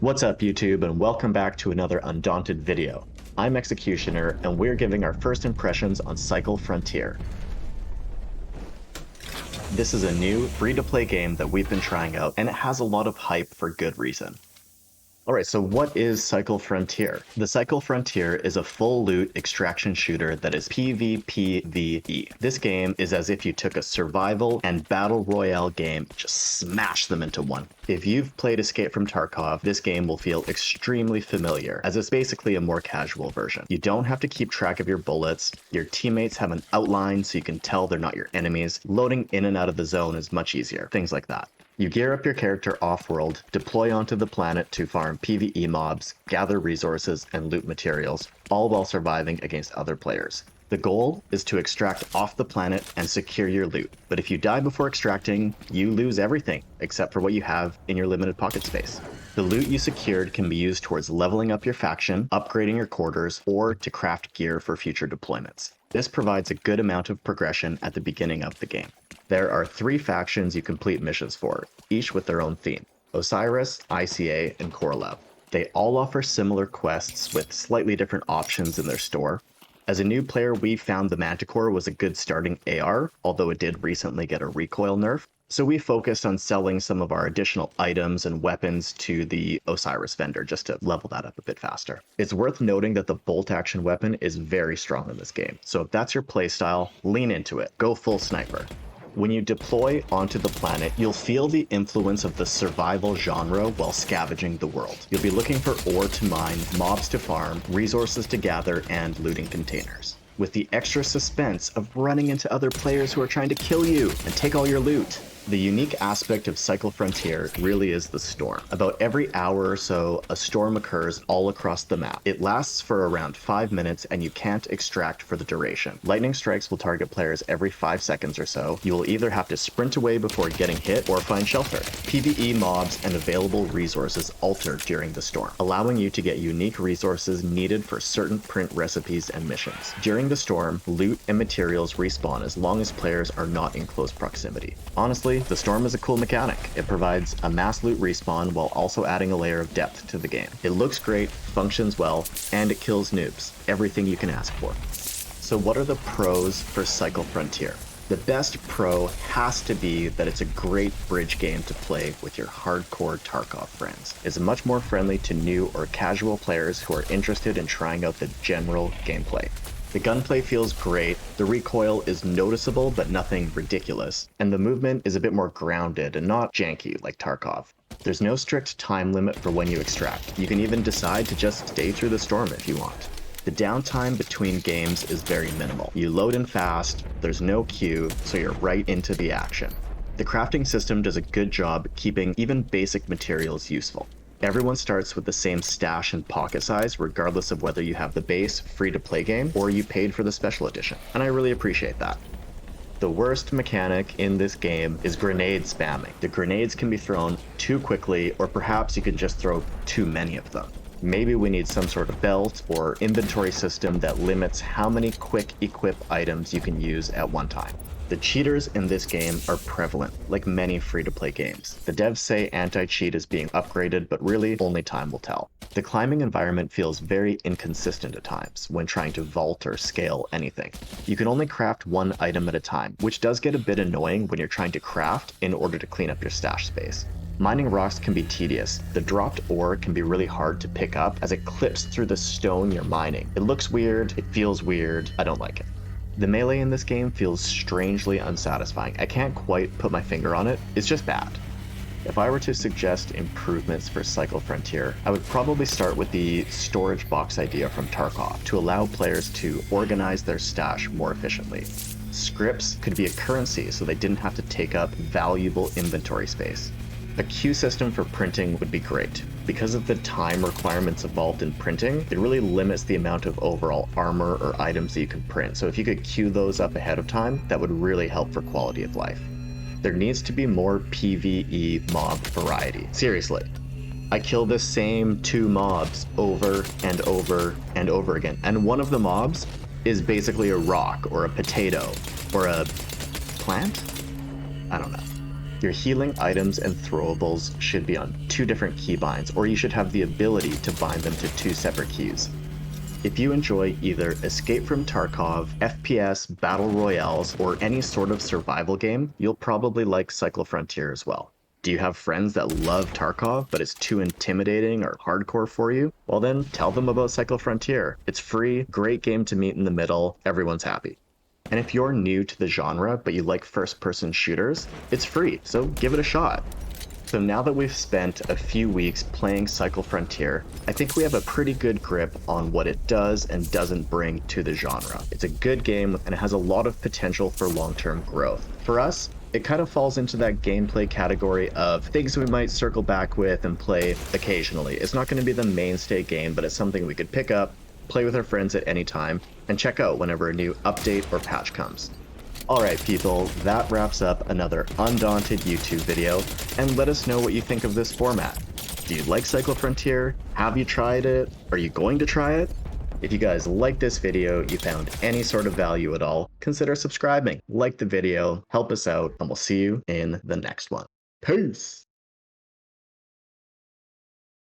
What's up YouTube, and welcome back to another Undaunted video. I'm Executioner, and we're giving our first impressions on Cycle Frontier. This is a new, free-to-play game that we've been trying out, and it has a lot of hype for good reason. Alright, so what is Cycle Frontier? The Cycle Frontier is a full loot extraction shooter that is PvPvE. This game is as if you took a survival and battle royale game, just smash them into one. If you've played Escape From Tarkov, this game will feel extremely familiar, as it's basically a more casual version. You don't have to keep track of your bullets, your teammates have an outline so you can tell they're not your enemies, loading in and out of the zone is much easier, things like that. You gear up your character off-world, deploy onto the planet to farm PvE mobs, gather resources, and loot materials, all while surviving against other players. The goal is to extract off the planet and secure your loot, but if you die before extracting, you lose everything, except for what you have in your limited pocket space. The loot you secured can be used towards leveling up your faction, upgrading your quarters, or to craft gear for future deployments. This provides a good amount of progression at the beginning of the game. There are 3 factions you complete missions for, each with their own theme: Osiris, ICA, and Korolev. They all offer similar quests with slightly different options in their store. As a new player, we found the Manticore was a good starting AR, although it did recently get a recoil nerf. So we focused on selling some of our additional items and weapons to the Osiris vendor just to level that up a bit faster. It's worth noting that the bolt action weapon is very strong in this game, so if that's your playstyle, lean into it. Go full sniper. When you deploy onto the planet, you'll feel the influence of the survival genre while scavenging the world. You'll be looking for ore to mine, mobs to farm, resources to gather, and looting containers, with the extra suspense of running into other players who are trying to kill you and take all your loot. The unique aspect of Cycle Frontier really is the storm. About every hour or so, a storm occurs all across the map. It lasts for around 5 minutes and you can't extract for the duration. Lightning strikes will target players every 5 seconds or so. You will either have to sprint away before getting hit or find shelter. PvE mobs and available resources alter during the storm, allowing you to get unique resources needed for certain print recipes and missions. During the storm, loot and materials respawn as long as players are not in close proximity. Honestly, the storm is a cool mechanic. It provides a mass loot respawn while also adding a layer of depth to the game. It looks great, functions well, and it kills noobs. Everything you can ask for. So what are the pros for Cycle Frontier? The best pro has to be that it's a great bridge game to play with your hardcore Tarkov friends. It's much more friendly to new or casual players who are interested in trying out the general gameplay. The gunplay feels great, the recoil is noticeable but nothing ridiculous, and the movement is a bit more grounded and not janky like Tarkov. There's no strict time limit for when you extract. You can even decide to just stay through the storm if you want. The downtime between games is very minimal. You load in fast, there's no queue, so you're right into the action. The crafting system does a good job keeping even basic materials useful. Everyone starts with the same stash and pocket size, regardless of whether you have the base free-to-play game or you paid for the special edition, and I really appreciate that. The worst mechanic in this game is grenade spamming. The grenades can be thrown too quickly, or perhaps you can just throw too many of them. Maybe we need some sort of belt or inventory system that limits how many quick equip items you can use at one time. The cheaters in this game are prevalent, like many free-to-play games. The devs say anti-cheat is being upgraded, but really, only time will tell. The climbing environment feels very inconsistent at times when trying to vault or scale anything. You can only craft one item at a time, which does get a bit annoying when you're trying to craft in order to clean up your stash space. Mining rocks can be tedious. The dropped ore can be really hard to pick up as it clips through the stone you're mining. It looks weird, it feels weird, I don't like it. The melee in this game feels strangely unsatisfying. I can't quite put my finger on it, it's just bad. If I were to suggest improvements for Cycle Frontier, I would probably start with the storage box idea from Tarkov to allow players to organize their stash more efficiently. Scripts could be a currency so they didn't have to take up valuable inventory space. A queue system for printing would be great. Because of the time requirements involved in printing, it really limits the amount of overall armor or items that you can print. So if you could queue those up ahead of time, that would really help for quality of life. There needs to be more PvE mob variety. Seriously. I kill the same 2 mobs over and over and over again. And one of the mobs is basically a rock or a potato or a plant? I don't know. Your healing items and throwables should be on 2 different keybinds, or you should have the ability to bind them to 2 separate keys. If you enjoy either Escape from Tarkov, FPS, Battle Royales, or any sort of survival game, you'll probably like Cycle Frontier as well. Do you have friends that love Tarkov, but it's too intimidating or hardcore for you? Well then, tell them about Cycle Frontier. It's free, great game to meet in the middle, everyone's happy. And if you're new to the genre, but you like first-person shooters, it's free, so give it a shot. So now that we've spent a few weeks playing Cycle Frontier, I think we have a pretty good grip on what it does and doesn't bring to the genre. It's a good game and it has a lot of potential for long-term growth. For us, it kind of falls into that gameplay category of things we might circle back with and play occasionally. It's not going to be the mainstay game, but it's something we could pick up, play with our friends at any time, and check out whenever a new update or patch comes. Alright people, that wraps up another Undaunted YouTube video, and let us know what you think of this format. Do you like Cycle Frontier? Have you tried it? Are you going to try it? If you guys liked this video, you found any sort of value at all, consider subscribing, like the video, help us out, and we'll see you in the next one. Peace!